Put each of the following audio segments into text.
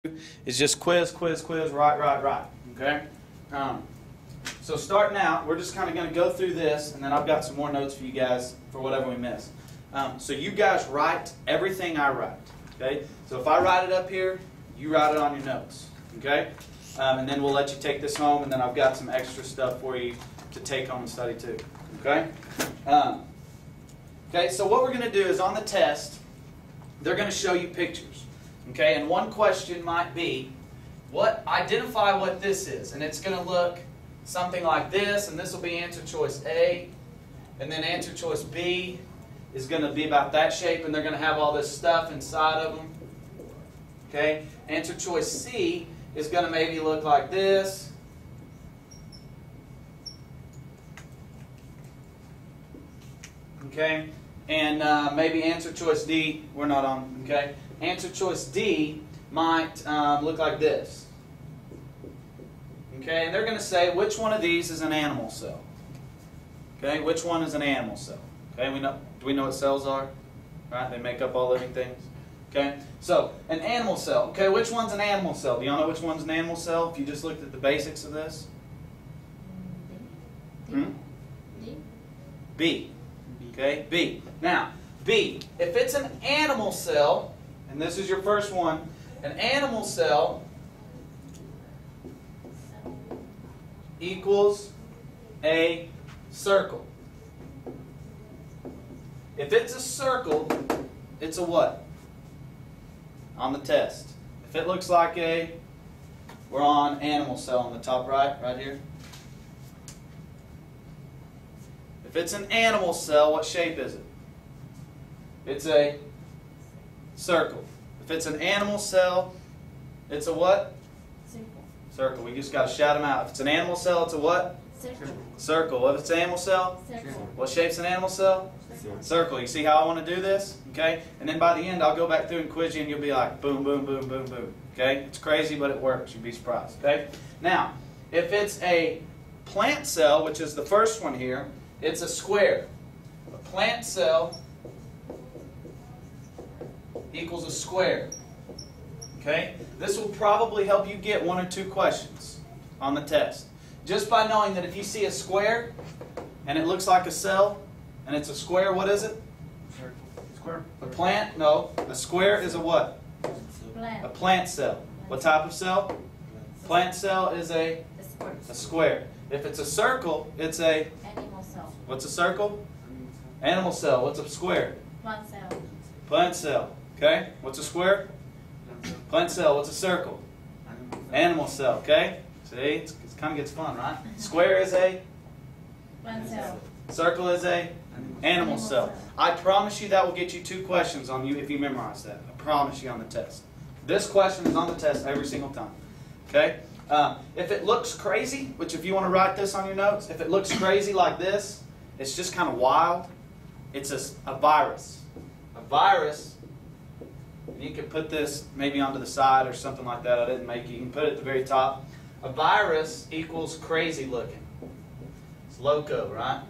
is just quiz, quiz, quiz, right. Okay? So starting out, we're just kind of going to go through this, and then I've got some more notes for you guys for whatever we miss. So you guys write everything I write. Okay? So if I write it up here, you write it on your notes. Okay? And then we'll let you take this home, and then I've got some extra stuff for you to take home and study too. Okay? Okay, so what we're going to do is on the test, they're going to show you pictures. Okay, and one question might be, identify what this is. And it's going to look something like this, and this will be answer choice A. And then answer choice B is going to be about that shape, and they're going to have all this stuff inside of them. Okay, answer choice C is going to maybe look like this. Okay, and maybe answer choice D, we're not on, okay? Answer choice D might look like this. Okay, and they're going to say which one of these is an animal cell. Okay, which one is an animal cell? Okay, do we know what cells are? Right, they make up all living things. Okay, so an animal cell. Okay, which one's an animal cell? Do y'all know which one's an animal cell if you just looked at the basics of this? B. Okay, B. Now, B, if it's an animal cell, and this is your first one, an animal cell equals a circle. If it's a circle, it's a what? On the test. If it looks like we're on animal cell on the top right here. If it's an animal cell, what shape is it? It's a circle. If it's an animal cell, it's a what? Circle. Circle. We just got to shout them out. If it's an animal cell, it's a what? Circle. Circle. If it's an animal cell? Circle. What shape's an animal cell? Circle. Circle. You see how I want to do this? Okay? And then by the end, I'll go back through and quiz you, and you'll be like, boom, boom, boom, boom, boom. Okay? It's crazy, but it works. You'd be surprised. Okay? Now, if it's a plant cell, which is the first one here, it's a square. A plant cell equals a square. Okay? This will probably help you get one or two questions on the test. Just by knowing that if you see a square and it looks like a cell and it's a square, what is it? Square. A plant? No. A square is a what? Plant. A plant cell. What type of cell? Plant cell is a square. If it's a circle, it's a Animal cell. what's a circle? Animal cell. What's a square? Plant cell. Plant cell. Okay? What's a square? Plant cell. What's a circle? Animal cell. Okay? See? It kind of gets fun, right? Square is a Plant cell. circle is a animal cell. I promise you that will get you two questions on you if you memorize that. I promise you on the test. This question is on the test every single time. Okay? If it looks crazy, which if you want to write this on your notes, if it looks crazy like this, it's just kind of wild, it's a virus. A virus, you can put this maybe onto the side or something like that. I didn't make it. You can put it at the very top. A virus equals crazy looking. It's loco, right?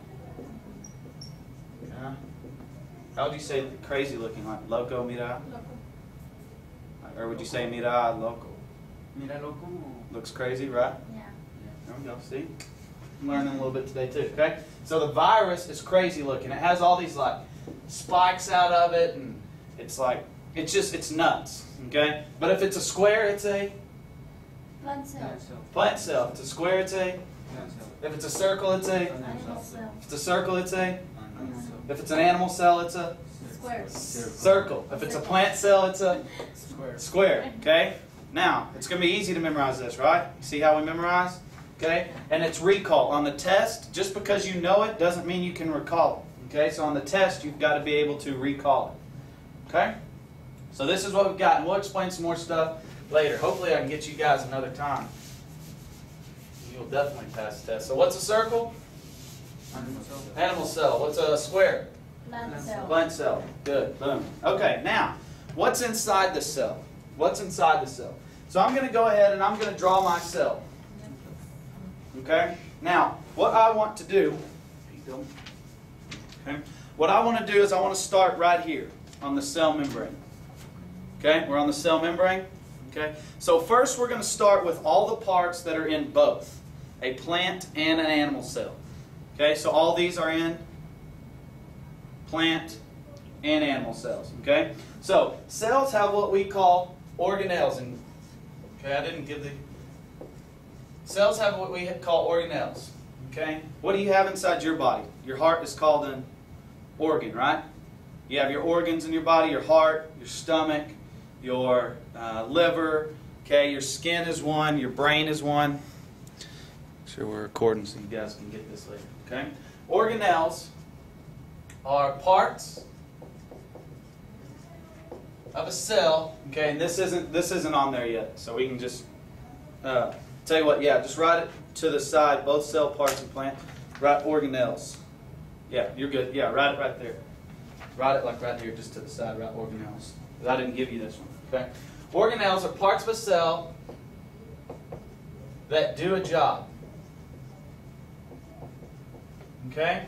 Yeah. How would you say crazy looking? Like loco, mira? Or would you say mira, loco? Mira loco. Looks crazy, right? Yeah. There we go, see? I'm learning a little bit today too, okay? So the virus is crazy looking. It has all these like spikes out of it, and it's like, it's nuts, okay? But if it's a square, it's a Plant cell. plant cell. If it's a square, it's a, if it's a circle, it's a, Animal cell. if it's a circle, it's a, if it's an animal cell, it's a Square. circle. If it's a plant cell, it's a square, okay? Now, it's going to be easy to memorize this, right? You see how we memorize? Okay? And it's recall. On the test, just because you know it doesn't mean you can recall it. Okay? So on the test, you've got to be able to recall it. Okay? So this is what we've got, and we'll explain some more stuff later. Hopefully I can get you guys another time. You'll definitely pass the test. So what's a circle? Animal cell. What's a square? Plant cell. Plant cell. Good. Boom. Okay, now, what's inside the cell? What's inside the cell? So I'm going to go ahead and I'm going to draw my cell. Okay? Now, what I want to do, okay, what I want to do is I want to start right here on the cell membrane. Okay, we're on the cell membrane. Okay? So first we're going to start with all the parts that are in both a plant and an animal cell. Okay? So all these are in plant and animal cells. Okay? So cells have what we call organelles. And okay, I didn't give the... Cells have what we call organelles. Okay? What do you have inside your body? Your heart is called an organ, right? You have your organs in your body, your heart, your stomach, your liver, okay? Your skin is one, your brain is one. Make sure we're recording so you guys can get this later, okay? Organelles are parts of a cell, okay? And this isn't on there yet, so we can just tell you what. Yeah, just write it to the side. Both cell parts and plant. Write organelles. Yeah, you're good. Yeah, write it right there. Write it like right here, just to the side. Write organelles. Because I didn't give you this one. Okay. Organelles are parts of a cell that do a job. Okay?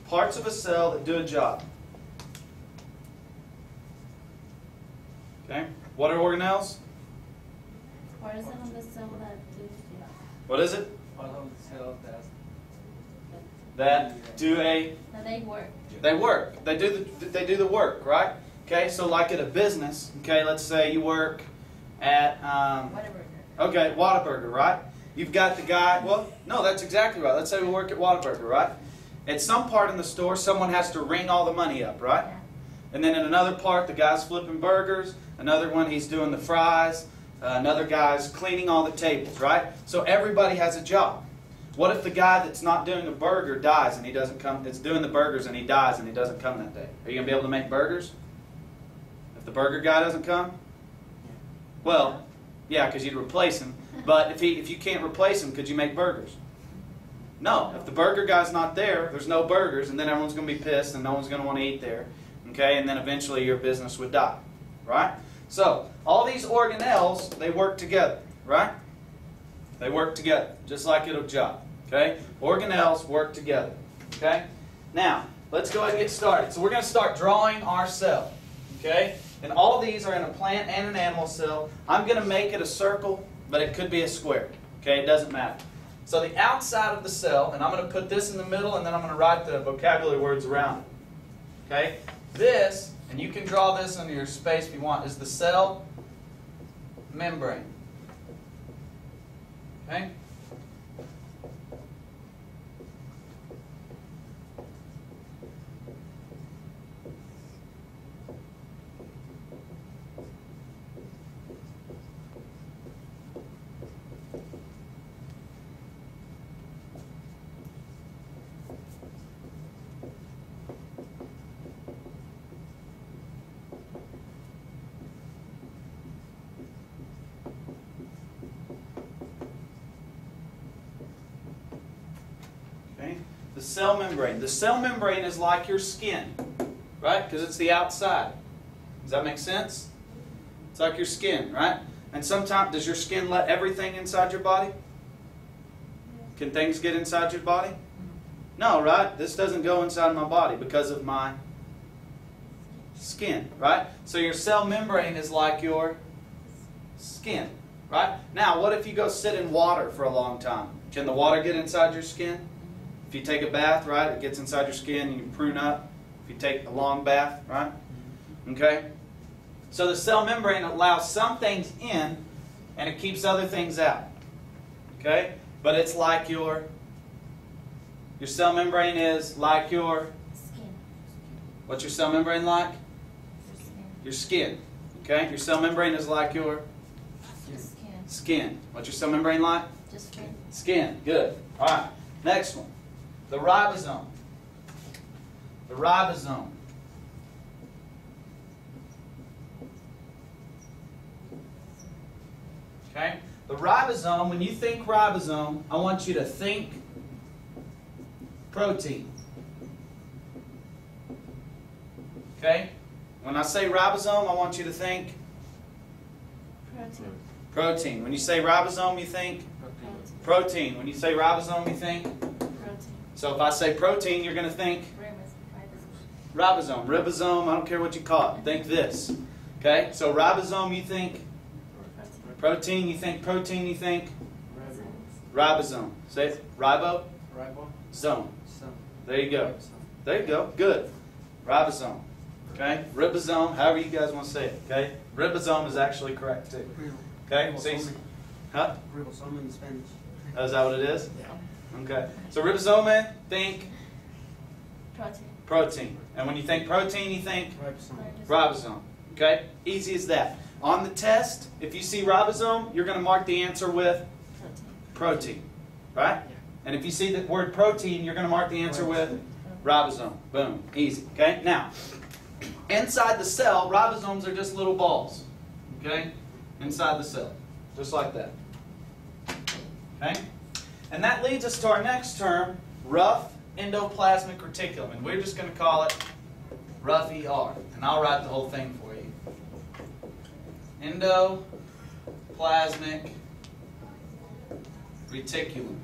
Parts of a cell that do a job. Okay? What are organelles? Parts of the cell that do the job. What is it? Part of the cell That do a... That they work. They work. They do the work, right? Okay, so like at a business, okay, let's say you work at... Whatever. Okay, Whataburger, right? You've got the guy... Well, no, that's exactly right. Let's say we work at Whataburger, right? At some part in the store, someone has to ring all the money up, right? Yeah. And then in another part, the guy's flipping burgers. Another one, he's doing the fries. Another guy's cleaning all the tables, right? So everybody has a job. What if the guy that's not doing the burger dies and he doesn't come? It's doing the burgers and he dies and he doesn't come that day. Are you going to be able to make burgers? If the burger guy doesn't come? Well, yeah, because you'd replace him. But if you can't replace him, could you make burgers? No. If the burger guy's not there, there's no burgers, and then everyone's going to be pissed and no one's going to want to eat there. Okay, and then eventually your business would die. Right? So, all these organelles, they work together. Right? They work together, just like a job. Okay? Organelles work together. Okay? Now, let's go ahead and get started. So we're going to start drawing our cell. Okay? And all of these are in a plant and an animal cell. I'm going to make it a circle, but it could be a square. Okay? It doesn't matter. So the outside of the cell, and I'm going to put this in the middle, and then I'm going to write the vocabulary words around it. Okay? This, and you can draw this on your space if you want, is the cell membrane. Okay? The cell membrane. The cell membrane is like your skin, right? Because it's the outside. Does that make sense? It's like your skin, right? And sometimes, does your skin let everything inside your body? Can things get inside your body? No, right? This doesn't go inside my body because of my skin, right? So your cell membrane is like your skin, right? Now, what if you go sit in water for a long time? Can the water get inside your skin? If you take a bath, right, it gets inside your skin and you prune up. If you take a long bath, right? Okay? So the cell membrane allows some things in and it keeps other things out. Okay? But it's like your cell membrane is like your Skin. what's your cell membrane like? Skin. Your skin. Okay? Your cell membrane is like your Just skin. skin. What's your cell membrane like? Just skin. Skin. Good. All right. Next one. The ribosome. The ribosome. Okay? The ribosome, when you think ribosome, I want you to think protein. Okay? When I say ribosome, I want you to think Protein. protein. When you say ribosome, you think Protein. protein. When you say ribosome, you think Protein. so if I say protein, you're going to think ribosome, ribosome, I don't care what you call it. Think this. Okay? So ribosome, you think Protein, you think protein, you think ribosome. Say it. Ribosome. Some. There you go. There you go. Good. Ribosome. Okay? Ribosome, however you guys want to say it. Okay? Ribosome is actually correct too. Okay? See? Huh? Ribosome in Spanish. Oh, is that what it is? Yeah. Okay. So ribosome, think Protein. protein. And when you think protein, you think Ribosome. ribosome. Okay? Easy as that. On the test, if you see ribosome, you're going to mark the answer with protein. Right? Yeah. And if you see the word protein, you're going to mark the answer with ribosome. Boom. Easy. Okay? Now, inside the cell, ribosomes are just little balls. Okay? Inside the cell. Just like that. Okay? And that leads us to our next term, rough endoplasmic reticulum. And we're just going to call it rough ER. And I'll write the whole thing for you. Endoplasmic reticulum.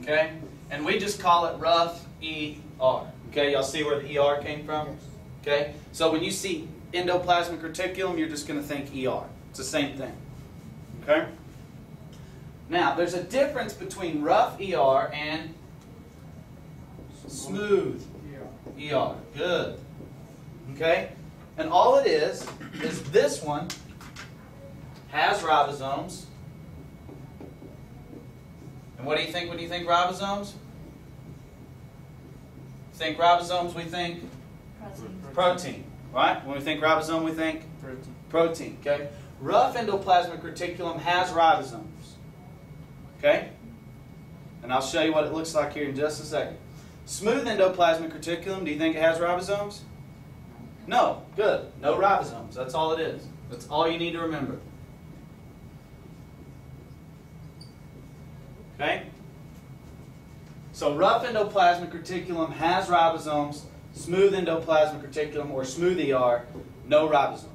Okay? And we just call it rough ER. Okay? Y'all see where the ER came from? Okay? So when you see endoplasmic reticulum, you're just going to think ER. It's the same thing. Okay? Now, there's a difference between rough ER and smooth ER. Good. Okay? And all it is this one has ribosomes. And what do you think when you think ribosomes? Think ribosomes, we think Protein. protein. Right? When we think ribosome, we think Protein. protein. Okay? Rough endoplasmic reticulum has ribosomes. Okay? And I'll show you what it looks like here in just a second. Smooth endoplasmic reticulum, do you think it has ribosomes? No. Good. No ribosomes. That's all it is. That's all you need to remember. Okay? So rough endoplasmic reticulum has ribosomes. Smooth endoplasmic reticulum, or smooth ER, no ribosomes.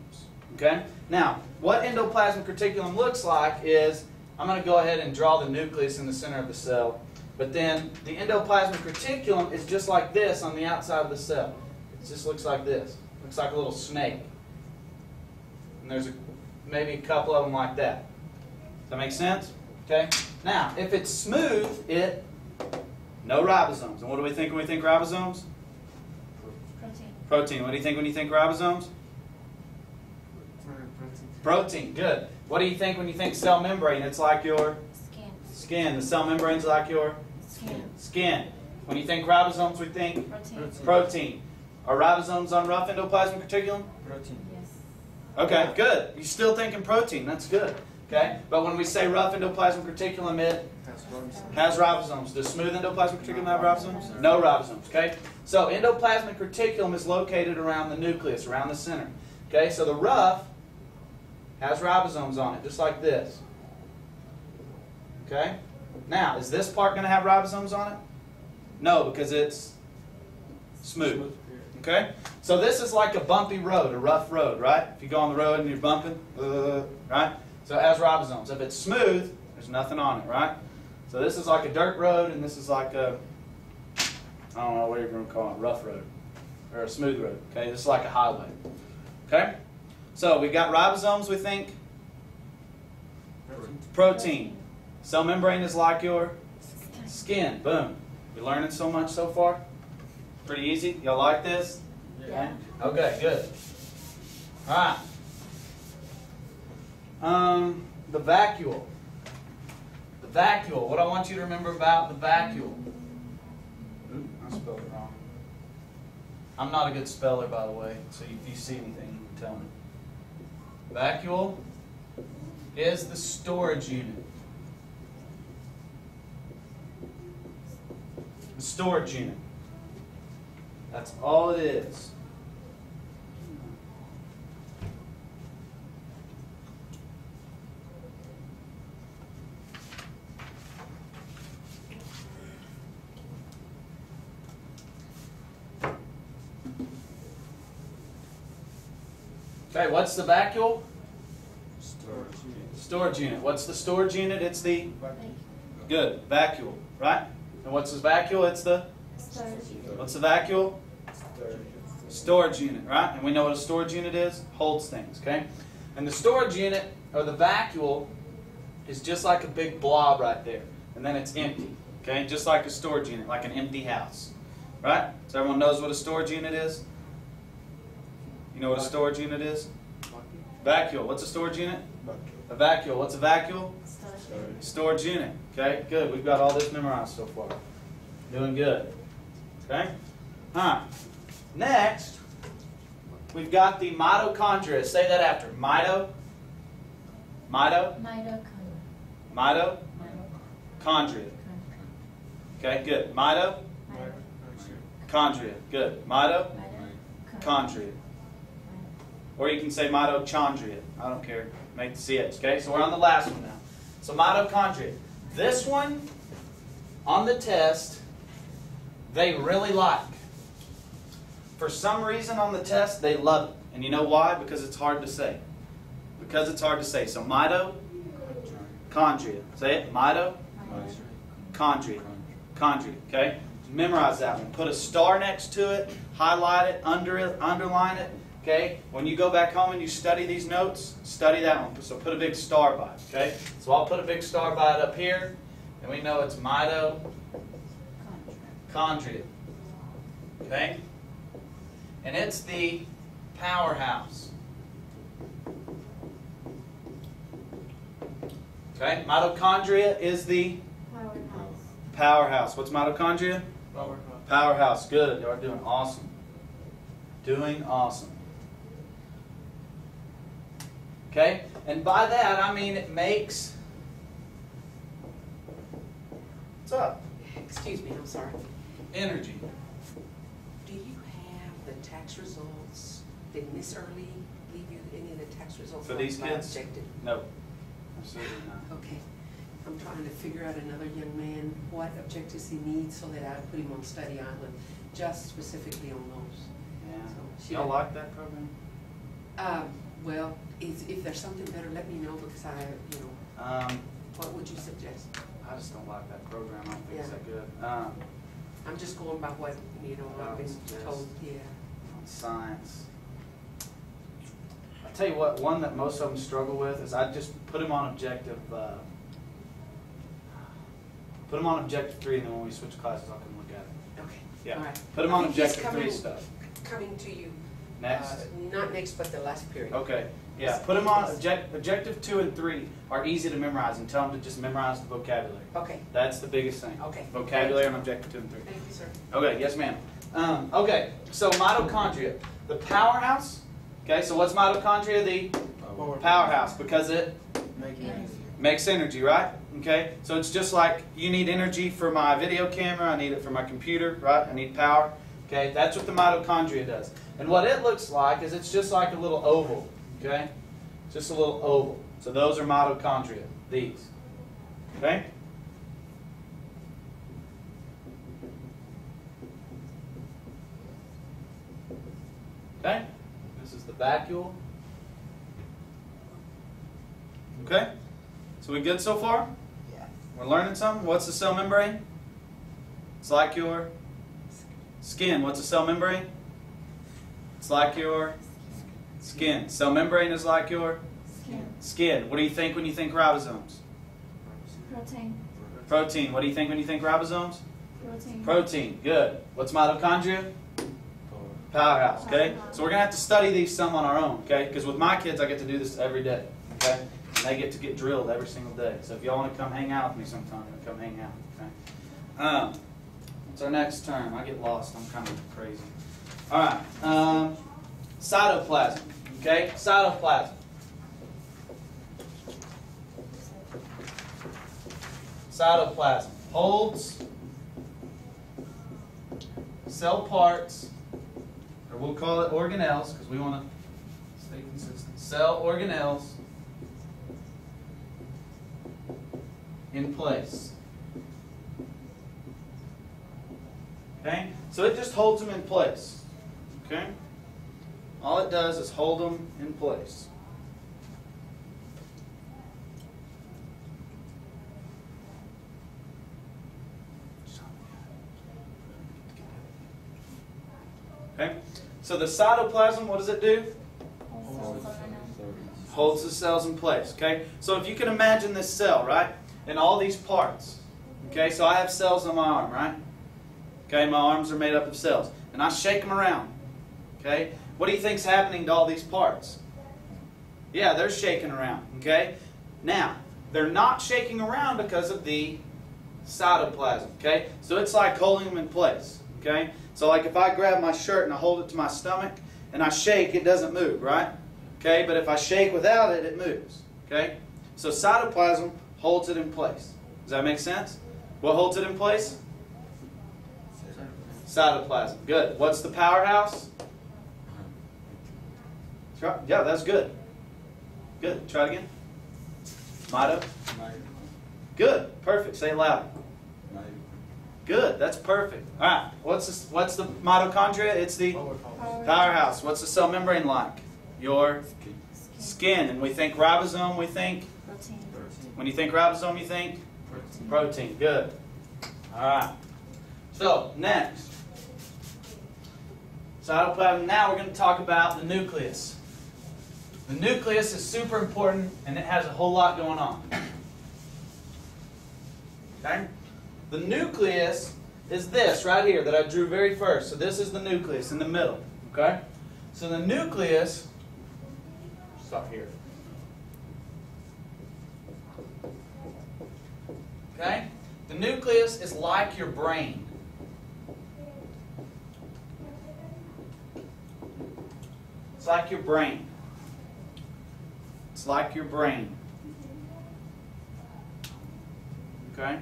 Okay? Now, what endoplasmic reticulum looks like is, I'm going to go ahead and draw the nucleus in the center of the cell. But then the endoplasmic reticulum is just like this on the outside of the cell. It just looks like this. Looks like a little snake. And there's maybe a couple of them like that. Does that make sense? Okay? Now, if it's smooth, no ribosomes. And what do we think when we think ribosomes? Protein. Protein. What do you think when you think ribosomes? Protein. Good. What do you think when you think cell membrane? It's like your Skin. skin. The cell membrane's like your Skin. skin. When you think ribosomes, we think Protein. protein. Are ribosomes on rough endoplasmic reticulum? Protein. Yes. Okay, good. You're still thinking protein. That's good. Okay? But when we say rough endoplasmic reticulum, it has ribosomes. Does smooth endoplasmic reticulum have ribosomes? No ribosomes. Okay? So endoplasmic reticulum is located around the nucleus, around the center. Okay? So the rough has ribosomes on it, just like this. Okay? Now, is this part going to have ribosomes on it? No, because it's smooth. Okay? So this is like a bumpy road, a rough road, right? If you go on the road and you're bumping, right? So it has ribosomes. If it's smooth, there's nothing on it, right? So this is like a dirt road, and this is like a, I don't know what you're going to call it, rough road, or a smooth road. Okay? This is like a highway. Okay? So we've got ribosomes, we think. Protein. Cell membrane is like your skin. Boom. You learning so much so far? Pretty easy? Y'all like this? Yeah. Okay, good. Alright. The vacuole. The vacuole. What I want you to remember about the vacuole. Ooh, I spelled it wrong. I'm not a good speller, by the way, so if you see anything, you can tell me. Vacuole is the storage unit. The storage unit. That's all it is. Okay, what's the vacuole? Storage unit. Storage unit. What's the storage unit? It's the Vacuum. good vacuole, right? And what's the vacuole? It's the Storage. what's the vacuole? Storage. Storage unit, right? And we know what a storage unit is. Holds things, okay? And the storage unit, or the vacuole, is just like a big blob right there. And then it's empty. Okay? Just like a storage unit, like an empty house. Right? So everyone knows what a storage unit is? You know what a storage unit is? Vacuole. What's a storage unit? A vacuole. What's a vacuole? Storage unit. Okay? Good. We've got all this memorized so far. Doing good. Okay? Alright. Next, we've got the mitochondria. Say that after. Mitochondria. Okay, good. Mitochondria. Good. Mitochondria. Or you can say mitochondria. I don't care. Make the CH. Okay, so we're on the last one now. So mitochondria. This one, on the test, they really like. For some reason on the test, they love it. And you know why? Because it's hard to say. Because it's hard to say. So mitochondria. Say it. Mitochondria. Chondria. Okay? Memorize that one. Put a star next to it. Highlight it. Underline it. Okay? When you go back home and you study these notes, study that one. So put a big star by it. Okay? So I'll put a big star by it up here. And we know it's mitochondria. Okay? And it's the powerhouse. Okay? Mitochondria is the powerhouse. What's mitochondria? Powerhouse. Good. Y'all are doing awesome. Doing awesome. Okay? And by that, I mean it makes... What's up? Excuse me, I'm sorry. Energy. Do you have the tax results? Did Miss Early leave you any of the tax results? For these kids? Objected? No. Absolutely not. Okay. I'm trying to figure out another young man, what objectives he needs so that I put him on study island, just specifically on those. Yeah. So, Y'all like that program? Well, if there's something better, let me know because what would you suggest? I just don't like that program. I don't think it's Yeah. that good. I'm just going by what, I've been told, yeah. On science. I tell you what, one that most of them struggle with is I just put them on objective. Put them on objective 3, and then when we switch classes, I'll come look at it. Okay. Yeah. All right. Put them I on think he's objective 3 stuff. Coming to you. Next. Not next, but the last period. Okay. Yeah. Put them on objective 2 and 3 are easy to memorize, and tell them to just memorize the vocabulary. Okay. That's the biggest thing. Okay. Vocabulary on objective 2 and 3. Thank you, sir. Okay, yes ma'am. Okay, so mitochondria. The powerhouse. Okay, so what's mitochondria? The powerhouse, because it makes energy, right? Okay, so it's just like you need energy for my video camera, I need it for my computer, right? I need power. Okay, that's what the mitochondria does. And what it looks like is it's just like a little oval, okay? Just a little oval. So those are mitochondria, these. Okay? Okay? This is the vacuole. Okay? So we good so far? Yeah. We're learning something? What's the cell membrane? It's like your skin. What's a cell membrane? It's like your skin. Cell membrane is like your skin. What do you think when you think ribosomes? Protein. Protein. What do you think when you think ribosomes? Protein. Protein. Good. What's mitochondria? Powerhouse. Okay? So we're going to have to study these some on our own. Okay? Because with my kids, I get to do this every day. Okay? And they get to get drilled every single day. So if y'all want to come hang out with me sometime, come hang out. Okay? What's our next term? I get lost. I'm kind of crazy. All right. Cytoplasm. Okay? Cytoplasm. Cytoplasm holds cell parts, or we'll call it organelles because we want to stay consistent. Cell organelles in place. Okay? So it just holds them in place. Okay? All it does is hold them in place. Okay? So the cytoplasm, what does it do? Holds the cells in place. Okay? So if you can imagine this cell, right? And all these parts. Okay? So I have cells on my arm, right? Okay? My arms are made up of cells. And I shake them around. Okay? What do you think's happening to all these parts? Yeah, they're shaking around. Okay? Now, they're not shaking around because of the cytoplasm. Okay? So it's like holding them in place. Okay? So like if I grab my shirt and I hold it to my stomach and I shake, it doesn't move, right? Okay? But if I shake without it, it moves. Okay? So cytoplasm holds it in place. Does that make sense? What holds it in place? Cytoplasm. Good. What's the powerhouse? Yeah, that's good. Good. Try it again. Mito. Good. Perfect. Say it loud. Good. That's perfect. All right. What's the mitochondria? It's the powerhouse. What's the cell membrane like? Your skin. And we think ribosome. We think. Protein. When you think ribosome, you think protein. Good. All right. So next, cytoplasm. Now we're going to talk about the nucleus. The nucleus is super important, and it has a whole lot going on. Okay? The nucleus is this right here that I drew very first. So this is the nucleus in the middle. Okay? So the nucleus, stop here. Okay? The nucleus is like your brain. It's like your brain. It's like your brain. Okay?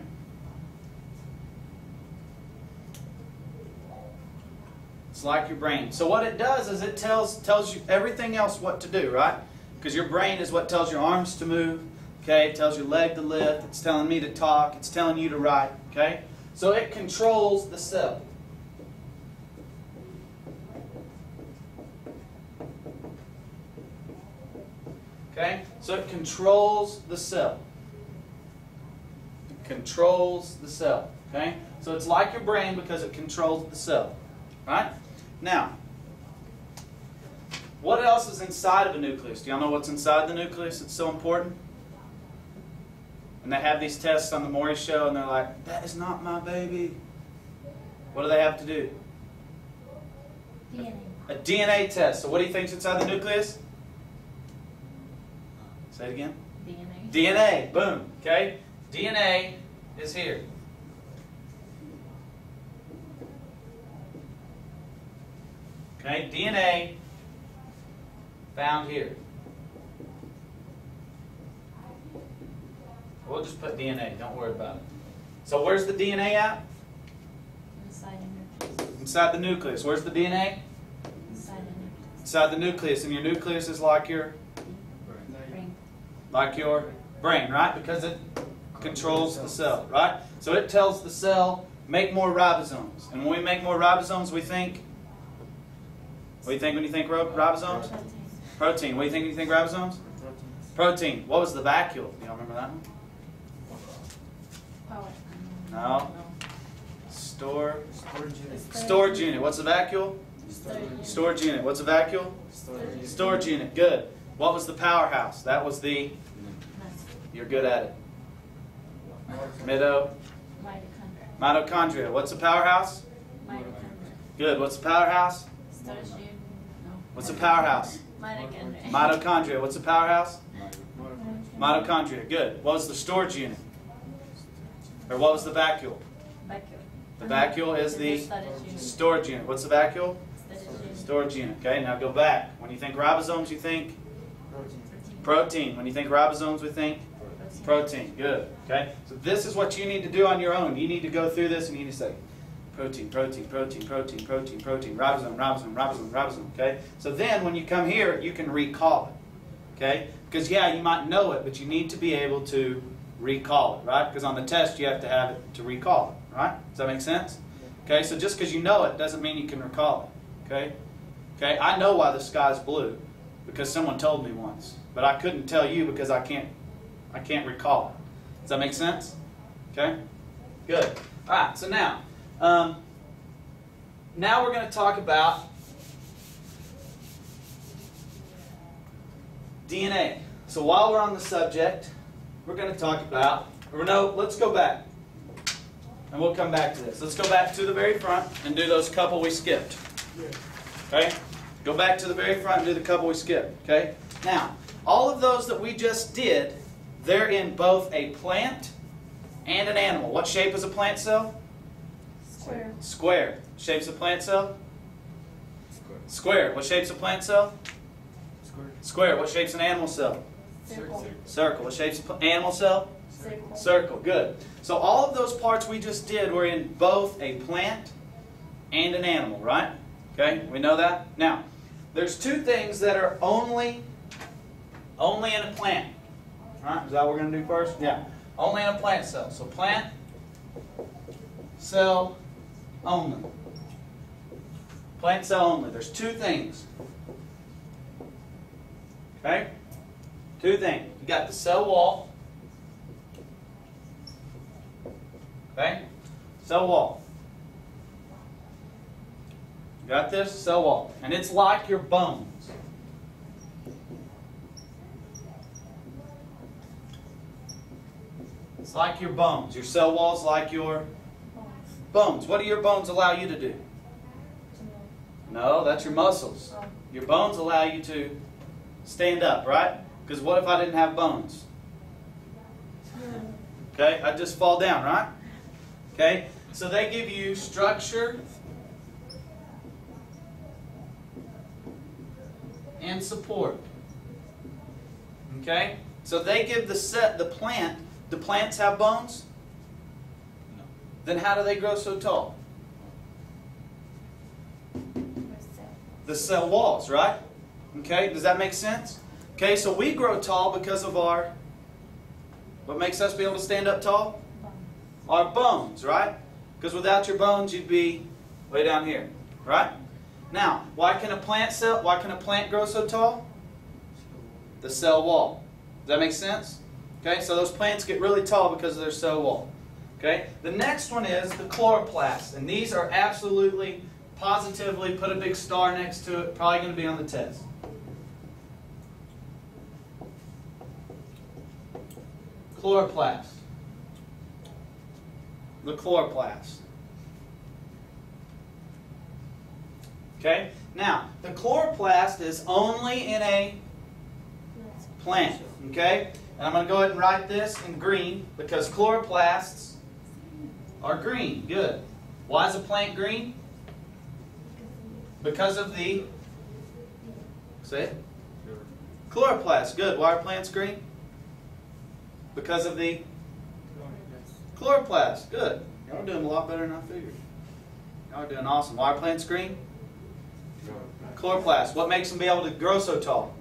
It's like your brain. So what it does is it tells you everything else what to do, right? Because your brain is what tells your arms to move. Okay? It tells your leg to lift. It's telling me to talk. It's telling you to write. Okay? So it controls the cell. Okay? So it controls the cell. It controls the cell. Okay? So it's like your brain because it controls the cell. Right? Now, what else is inside of a nucleus? Do y'all know what's inside the nucleus? It's so important. And they have these tests on the Maury Show and they're like, that is not my baby. What do they have to do? DNA. A DNA test. So what do you think's inside the nucleus? Say it again. DNA. DNA. Boom. Okay? DNA is here. Okay? DNA found here. We'll just put DNA. Don't worry about it. So where's the DNA at? Inside the nucleus. Inside the nucleus. Where's the DNA? Inside the nucleus. Inside the nucleus. And your nucleus is like your brain, right? Because it controls the cell, right? So it tells the cell, make more ribosomes. And when we make more ribosomes, we think, what do you think when you think ribosomes? Protein. Protein. What do you think when you think ribosomes? Protein. What was the vacuole? Do y'all remember that one? Power. No. Storage Storage unit. What's a vacuole? Storage. Storage unit. What's a vacuole? Storage unit. Good. What was the powerhouse? That was the, you're good at it. Mitochondria. Mitochondria. What's a powerhouse? Mitochondria. Good. What's a powerhouse? Storage unit. No. What's a powerhouse? Mitochondria. Mitochondria. What's a powerhouse? Mitochondria. Good. What was the storage unit? Or what was the vacuole? Vacuole. The vacuole is the Storage unit. storage unit. What's the vacuole? Storage unit. Storage unit. Okay, now go back. When you think ribosomes, you think protein. When you think ribosomes, we think protein. Good. Okay, so this is what you need to do on your own. You need to go through this and you need to say protein, protein, protein, protein, protein, protein, ribosome, ribosome, ribosome, ribosome. Okay, so then when you come here, you can recall it. Okay, because yeah, you might know it, but you need to be able to recall it, right? Because on the test, you have to have it to recall it, right? Does that make sense? Okay, so just because you know it doesn't mean you can recall it. Okay, okay, I know why the sky's blue because someone told me once, but I couldn't tell you because I can't recall it. Does that make sense? Okay, good. All right, so now we're going to talk about DNA. So while we're on the subject, we're going to talk about, or no, let's go back. And we'll come back to this. Let's go back to the very front and do those couple we skipped. Okay? Go back to the very front and do the couple we skipped. Okay? Now, all of those that we just did, they're in both a plant and an animal. What shape is a plant cell? Square. Square. Shape's a plant cell? Square. Square. What shape's a plant cell? Square. Square. What shape's an animal cell? Circle. Circle. What shape's an animal cell? Circle. Circle. Good. So all of those parts we just did were in both a plant and an animal, right? Okay, we know that? Now, there's two things that are only in a plant. All right, is that what we're going to do first? Yeah. Only in a plant cell. So plant cell only. Plant cell only. There's two things. Okay? Two things. You got the cell wall. Okay? Cell wall. You got this? Cell wall. And it's like your bones. It's like your bones. Your cell wall is like your bones. What do your bones allow you to do? No, that's your muscles. Your bones allow you to stand up, right? Because what if I didn't have bones? Okay, I'd just fall down, right? Okay, so they give you structure and support. Okay, so they give the plant. Do plants have bones? No. Then how do they grow so tall? The cell walls, right? Okay, does that make sense? Okay, so we grow tall because of our, what makes us be able to stand up tall? Our bones, right? Because without your bones, you'd be way down here, right? Now, why can a plant grow so tall? The cell wall. Does that make sense? Okay, so those plants get really tall because of their cell wall. Okay, the next one is the chloroplast, and these are absolutely, positively, put a big star next to it, probably going to be on the test. Chloroplast. The chloroplast. Okay, now the chloroplast is only in a plant. Okay, and I'm going to go ahead and write this in green because chloroplasts are green. Good. Why is a plant green? Because of the, say it, chloroplast. Good. Why are plants green? Because of the chloroplast. Good. Y'all are doing a lot better than I figured. Y'all are doing awesome. Why are plants green? Chloroplast. What makes them be able to grow so tall?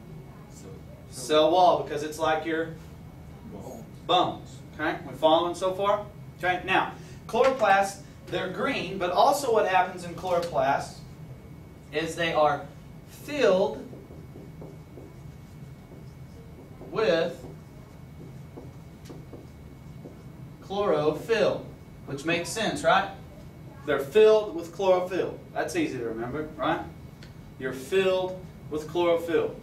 Cell wall, because it's like your bones. Okay, we following so far? Okay, now, chloroplasts, they're green, but also what happens in chloroplasts is they are filled with chlorophyll, which makes sense, right? They're filled with chlorophyll. That's easy to remember, right? You're filled with chlorophyll.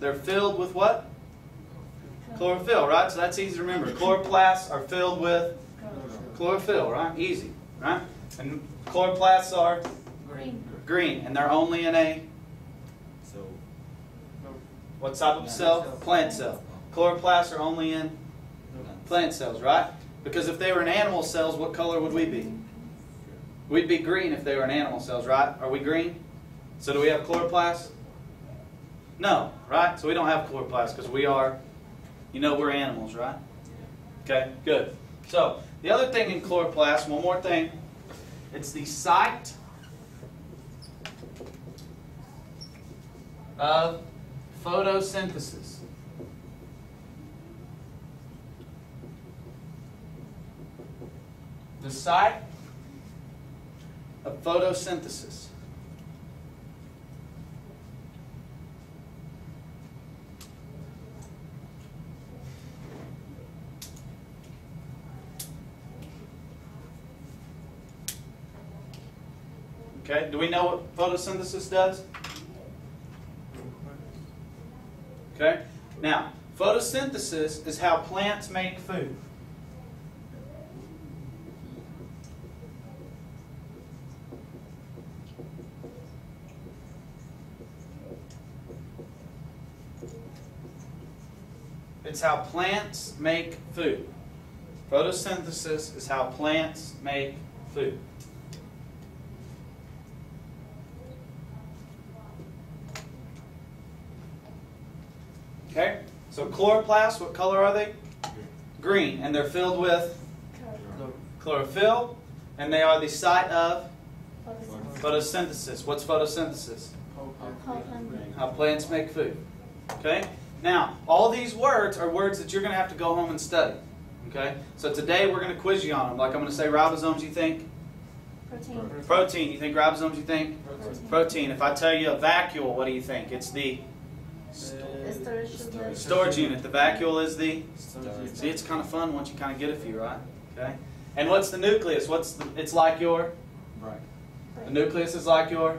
They're filled with what? Chlorophyll, right? So that's easy to remember. Chloroplasts are filled with chlorophyll, right? Easy, right? And chloroplasts are Green. green, and they're only in a, So, what type of cell? Plant cell. Chloroplasts are only in plant cells, right? Because if they were in animal cells, what color would we be? We'd be green if they were in animal cells, right? Are we green? So do we have chloroplasts? No, right? So we don't have chloroplasts because we are, we're animals, right? Okay, good. So the other thing in chloroplasts, one more thing, it's the site of photosynthesis. The site of photosynthesis. Okay, do we know what photosynthesis does? Okay, now, photosynthesis is how plants make food. It's how plants make food. Photosynthesis is how plants make food. Okay, so chloroplasts, what color are they? Green, and they're filled with chlorophyll, and they are the site of photosynthesis. What's photosynthesis? How plants make food. Okay? Now, all these words are words that you're going to have to go home and study. Okay? So today we're going to quiz you on them. Like I'm going to say ribosomes, you think? Protein. Protein. You think ribosomes, you think? Protein. If I tell you a vacuole, what do you think? It's the storage unit. The vacuole is the... See, it's kind of fun once you kind of get a few, right? Okay? And what's the nucleus? It's like your... The nucleus is like your...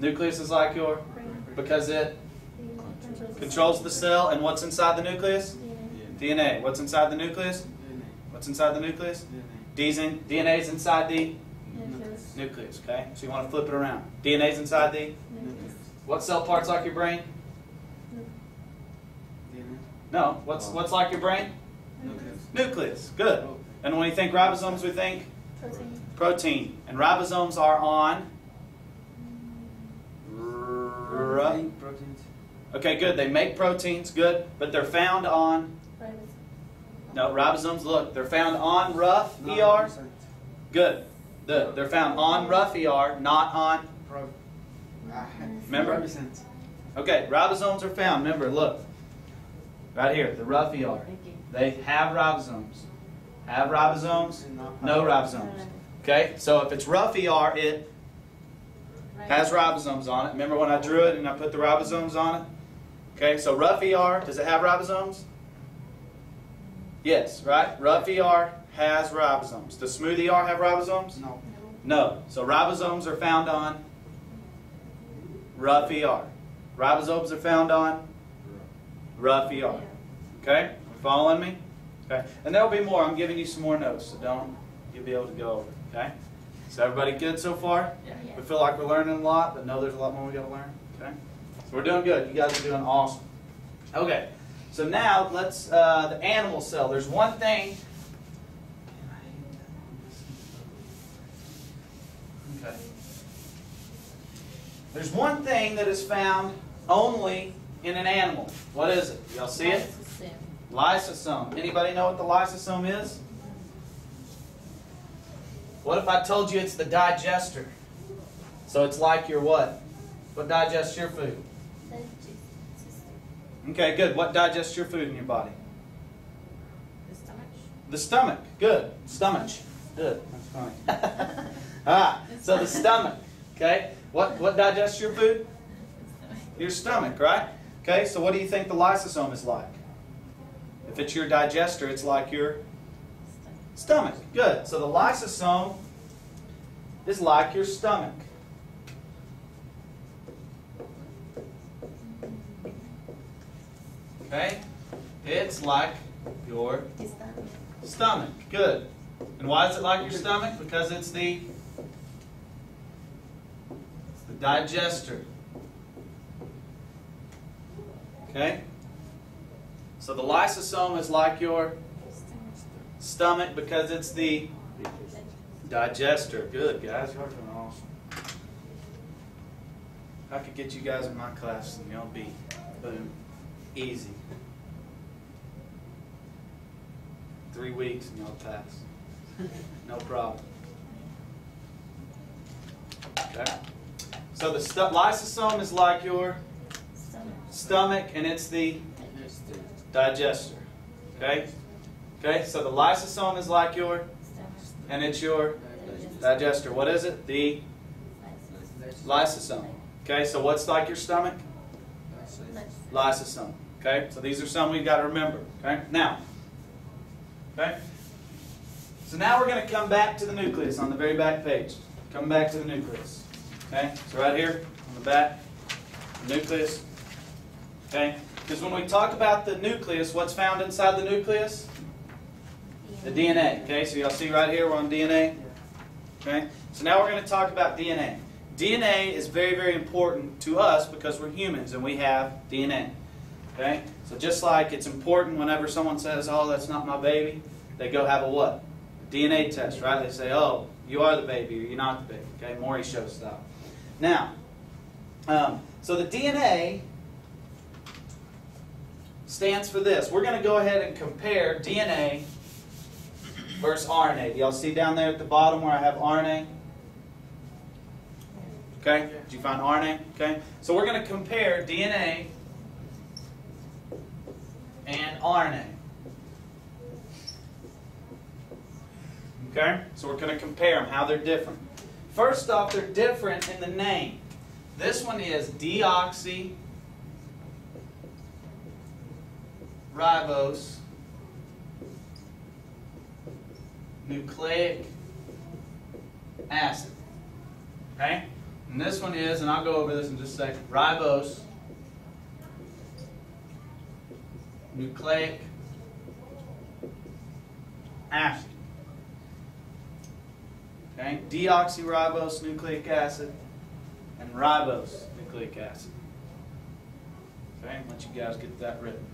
Nucleus is like your... Because it controls the cell. And what's inside the nucleus? DNA. What's inside the nucleus? What's inside the nucleus? DNA is inside the nucleus. Okay? So you want to flip it around. DNA is inside the... What cell part's like your brain? No. What's like your brain? Nucleus. Good. And when you think ribosomes, we think? Protein. And ribosomes are on? Okay, good. They make proteins. Good. But they're found on? No, ribosomes, look. They're found on rough ER? Good. They're found on rough ER, not on? Remember? Okay, ribosomes are found. Remember, look. Right here, the rough ER. They have ribosomes. Have ribosomes? No ribosomes. Okay, so if it's rough ER, it has ribosomes on it. Remember when I drew it and I put the ribosomes on it? Okay, so rough ER, does it have ribosomes? Yes, right? Rough ER has ribosomes. Does smooth ER have ribosomes? No. No. So ribosomes are found on rough ER. Ribosomes are found on rough ER. Okay? You following me? Okay. And there'll be more. I'm giving you some more notes, so you'll be able to go over. Okay? So everybody good so far? Yeah. We feel like we're learning a lot, but know there's a lot more we got to learn. Okay? So we're doing good. You guys are doing awesome. Okay. So now let's the animal cell. There's one thing. Okay. There's one thing that is found only in an animal. What is it? Y'all see it? Lysosome. Anybody know what the lysosome is? What if I told you it's the digester? So it's like your what? What digests your food? Okay, good. What digests your food in your body? The stomach. The stomach. Good. Stomach. Good. That's funny. So the stomach. Okay. What digests your food? Your stomach, right? Okay, so what do you think the lysosome is like? If it's your digester, it's like your stomach. Good. So the lysosome is like your stomach. Okay? It's like your stomach. Good. And why is it like your stomach? Because it's the digester. Okay? So the lysosome is like your stomach because it's the digester. Good, guys. You're doing awesome. If I could get you guys in my class, and y'all be boom. Easy. 3 weeks and y'all pass. No problem. Okay? So the lysosome is like your stomach, and it's the digester. Okay? Okay, so the lysosome is like your, and it's your digester. What is it? The lysosome. Okay, so what's like your stomach? Lysosome. Okay, so these are some we've got to remember. Okay, now. Okay, so now we're going to come back to the nucleus on the very back page. Come back to the nucleus. Okay, so right here on the back, the nucleus. Okay, because when we talk about the nucleus, what's found inside the nucleus? The DNA. Okay, so y'all see right here we're on DNA. Okay, so now we're going to talk about DNA. DNA is very, very important to us because we're humans and we have DNA. Okay, so just like it's important whenever someone says, "Oh, that's not my baby," they go have a what? A DNA test, right? They say, "Oh, you are the baby or you're not the baby." Okay, Maury show style. Now, so the DNA stands for this. We're going to go ahead and compare DNA versus RNA. Do y'all see down there at the bottom where I have RNA? Okay, did you find RNA? Okay, so we're going to compare DNA and RNA. Okay, so we're going to compare them, how they're different. First off, they're different in the name. This one is deoxyribose nucleic acid. Okay? And this one is, and I'll go over this in just a second, ribose nucleic acid. Okay? Deoxyribose nucleic acid and ribose nucleic acid. Okay? Let you guys get that written.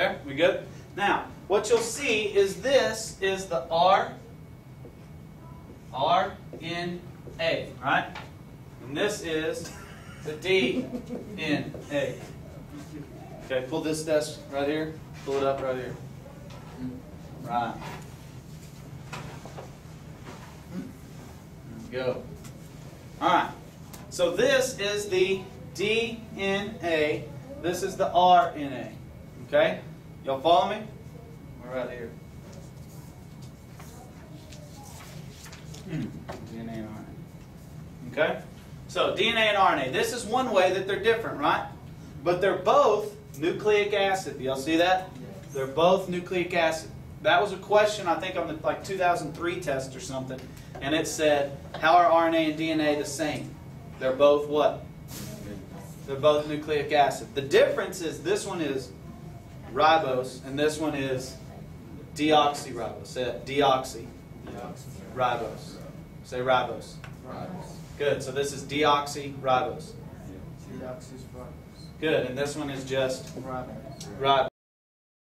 Okay, we good? Now, what you'll see is this is the RNA, right? And this is the DNA. Okay, pull this desk right here. Pull it up right here. Right. There we go. All right. So this is the DNA. This is the RNA. Okay? Y'all follow me? We're right here. DNA and RNA. Okay? So, DNA and RNA. This is one way that they're different, right? But they're both nucleic acid. Do y'all see that? Yes. They're both nucleic acid. That was a question, I think, on the 2003 test or something. And it said, how are RNA and DNA the same? They're both what? They're both nucleic acid. The difference is this one is ribose, and this one is deoxyribose. Say it. Deoxyribose. Say ribose. Good. So this is deoxyribose. Good. And this one is just ribose.